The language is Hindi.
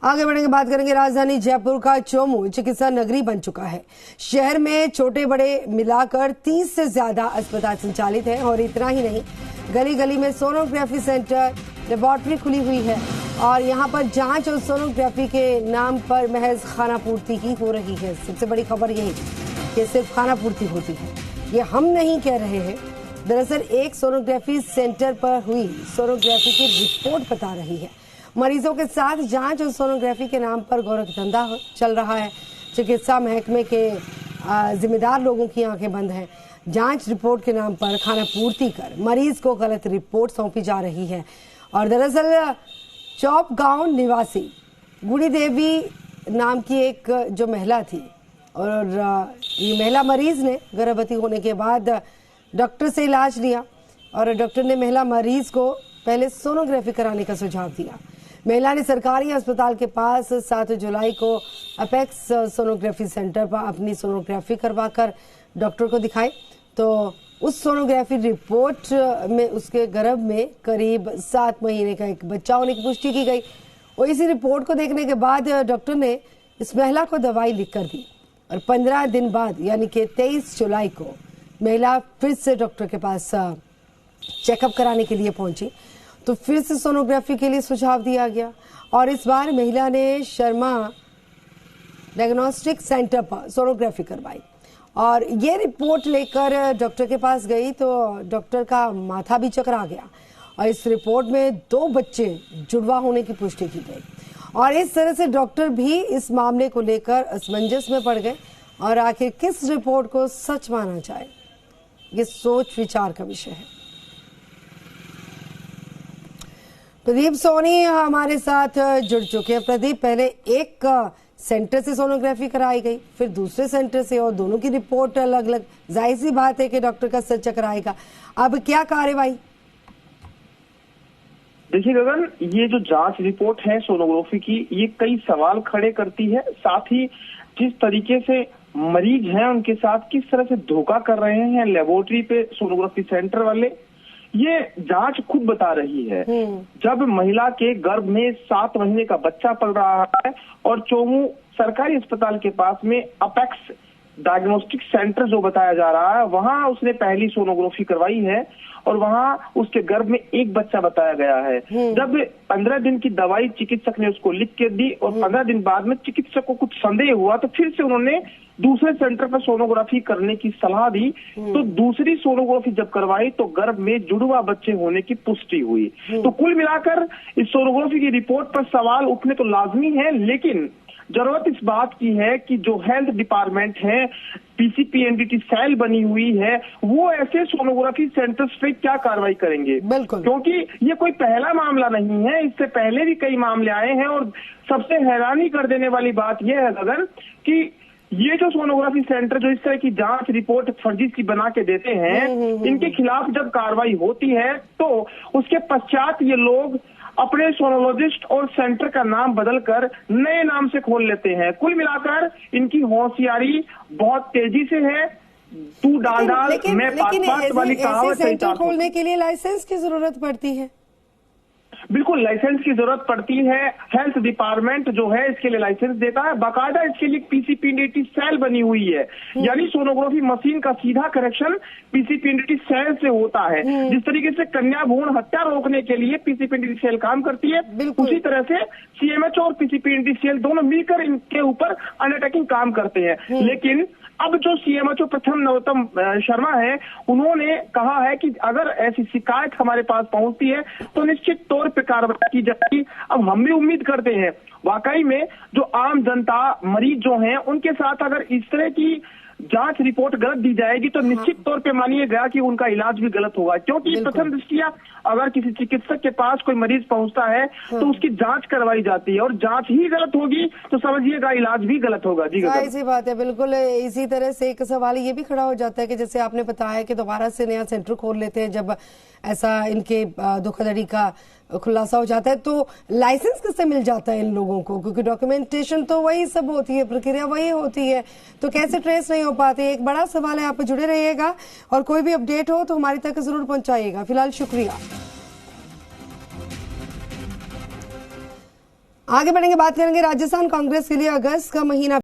आगे बढ़ेंगे, बात करेंगे। राजधानी जयपुर का चोमू चिकित्सा नगरी बन चुका है। शहर में छोटे बड़े मिलाकर 30 से ज्यादा अस्पताल संचालित हैं और इतना ही नहीं, गली गली में सोनोग्राफी सेंटर, लेबोरेटरी खुली हुई है और यहां पर जांच और सोनोग्राफी के नाम पर महज खानापूर्ति ही हो रही है। सबसे बड़ी खबर यही कि सिर्फ खानापूर्ति होती है, ये हम नहीं कह रहे हैं। दरअसल एक सोनोग्राफी सेंटर पर हुई सोनोग्राफी की रिपोर्ट बता रही है। मरीजों के साथ जांच और सोनोग्राफी के नाम पर गोरखधंधा चल रहा है। चिकित्सा महकमे के जिम्मेदार लोगों की आंखें बंद हैं। जांच रिपोर्ट के नाम पर खानापूर्ति कर मरीज को गलत रिपोर्ट सौंपी जा रही है। और दरअसल चौप गांव निवासी गुड़ी देवी नाम की एक जो महिला थी और ये महिला मरीज ने गर्भवती होने के बाद डॉक्टर से इलाज लिया और डॉक्टर ने महिला मरीज को पहले सोनोग्राफी कराने का सुझाव दिया। महिला ने सरकारी अस्पताल के पास 7 जुलाई को अपेक्स सोनोग्राफी सेंटर पर अपनी सोनोग्राफी करवाकर डॉक्टर को दिखाई तो उस सोनोग्राफी रिपोर्ट में उसके गर्भ में करीब 7 महीने का एक बच्चा होने की पुष्टि की गई। और इसी रिपोर्ट को देखने के बाद डॉक्टर ने इस महिला को दवाई लिखकर दी और 15 दिन बाद यानी कि 23 जुलाई को महिला फिर से डॉक्टर के पास चेकअप कराने के लिए पहुंची तो फिर से सोनोग्राफी के लिए सुझाव दिया गया और इस बार महिला ने शर्मा डायग्नोस्टिक सेंटर पर सोनोग्राफी करवाई और ये रिपोर्ट लेकर डॉक्टर के पास गई तो डॉक्टर का माथा भी चकरा गया और इस रिपोर्ट में 2 बच्चे जुड़वा होने की पुष्टि की गई। और इस तरह से डॉक्टर भी इस मामले को लेकर असमंजस में पड़ गए और आखिर किस रिपोर्ट को सच माना जाए, ये सोच विचार का विषय है। प्रदीप सोनी हमारे साथ जुड़ चुके हैं। प्रदीप, पहले एक सेंटर से सोनोग्राफी कराई गई, फिर दूसरे सेंटर से और दोनों की रिपोर्ट अलग अलग। जाहिर सी बात है कि डॉक्टर का सर चकराएगा। अब क्या कार्रवाई? देखिए गगन, ये जो जांच रिपोर्ट है सोनोग्राफी की, ये कई सवाल खड़े करती है। साथ ही जिस तरीके से मरीज हैं उनके साथ किस तरह से धोखा कर रहे हैं लेबोरेटरी पे सोनोग्राफी सेंटर वाले, ये जांच खुद बता रही है। जब महिला के गर्भ में 7 महीने का बच्चा पल रहा है और चोमू सरकारी अस्पताल के पास में अपेक्स डायग्नोस्टिक सेंटर जो बताया जा रहा है, वहां उसने पहली सोनोग्राफी करवाई है और वहां उसके गर्भ में एक बच्चा बताया गया है। जब 15 दिन की दवाई चिकित्सक ने उसको लिख के दी और 15 दिन बाद में चिकित्सक को कुछ संदेह हुआ तो फिर से उन्होंने दूसरे सेंटर पर सोनोग्राफी करने की सलाह दी। तो दूसरी सोनोग्राफी जब करवाई तो गर्भ में जुड़वा बच्चे होने की पुष्टि हुई। तो कुल मिलाकर इस सोनोग्राफी की रिपोर्ट पर सवाल उठने तो लाजमी है, लेकिन जरूरत इस बात की है कि जो हेल्थ डिपार्टमेंट है, पीसीपीएनडीटी सेल बनी हुई है, वो ऐसे सोनोग्राफी सेंटर्स पे क्या कार्रवाई करेंगे। बिल्कुल, क्योंकि ये कोई पहला मामला नहीं है, इससे पहले भी कई मामले आए हैं। और सबसे हैरानी कर देने वाली बात यह है गगन कि ये जो सोनोग्राफी सेंटर जो इस तरह की जांच रिपोर्ट फर्जी सी बना के देते हैं, इनके खिलाफ जब कार्रवाई होती है तो उसके पश्चात ये लोग अपने सोनोलॉजिस्ट और सेंटर का नाम बदलकर नए नाम से खोल लेते हैं। कुल मिलाकर इनकी होशियारी बहुत तेजी से है। तू डाल डाल मैं पास वाली कहावत सेंटर खोलने के लिए लाइसेंस की जरूरत पड़ती है। बिल्कुल, लाइसेंस की जरूरत पड़ती है। हेल्थ डिपार्टमेंट जो है इसके लिए लाइसेंस देता है। बाकायदा इसके लिए पीसीपीएनडीटी सेल बनी हुई है, यानी सोनोग्राफी मशीन का सीधा कनेक्शन पीसीपीएनडीटी सेल से होता है। जिस तरीके से कन्या भ्रूण हत्या रोकने के लिए पीसीपीएनडीटी सेल काम करती है, उसी तरह से सीएमएचओ और पीसीपीएनडीटी सेल दोनों मिलकर इनके ऊपर अंडरटेकिंग काम करते हैं। लेकिन अब जो सीएमएचओ प्रथम नरोत्तम शर्मा है, उन्होंने कहा है कि अगर ऐसी शिकायत हमारे पास पहुंचती है तो निश्चित तौर पे कार्रवाई की जाएगी। अब हम भी उम्मीद करते हैं वाकई में जो आम जनता मरीज जो हैं उनके साथ अगर इस तरह की जांच रिपोर्ट गलत दी जाएगी तो निश्चित तौर पे मानिएगा कि उनका इलाज भी गलत होगा। क्योंकि प्रथम दृष्टिया अगर किसी चिकित्सक के पास कोई मरीज पहुंचता है तो उसकी जांच करवाई जाती है और जांच ही गलत होगी तो समझिएगा इलाज भी गलत होगा। जी ऐसी बात है, बिल्कुल। इसी तरह से एक सवाल ये भी खड़ा हो जाता है कि जैसे आपने बताया कि दोबारा से नया सेंटर खोल लेते हैं जब ऐसा इनके धोखाधड़ी का खुलासा हो जाता है तो लाइसेंस किससे मिल जाता है इन लोगों को? क्योंकि डॉक्यूमेंटेशन तो वही सब होती है, प्रक्रिया वही होती है, तो कैसे ट्रेस नहीं हो पाती? एक बड़ा सवाल है। आप जुड़े रहिएगा और कोई भी अपडेट हो तो हमारी तक जरूर पहुंचाइएगा। फिलहाल शुक्रिया। आगे बढ़ेंगे, बात करेंगे राजस्थान कांग्रेस के लिए अगस्त का महीना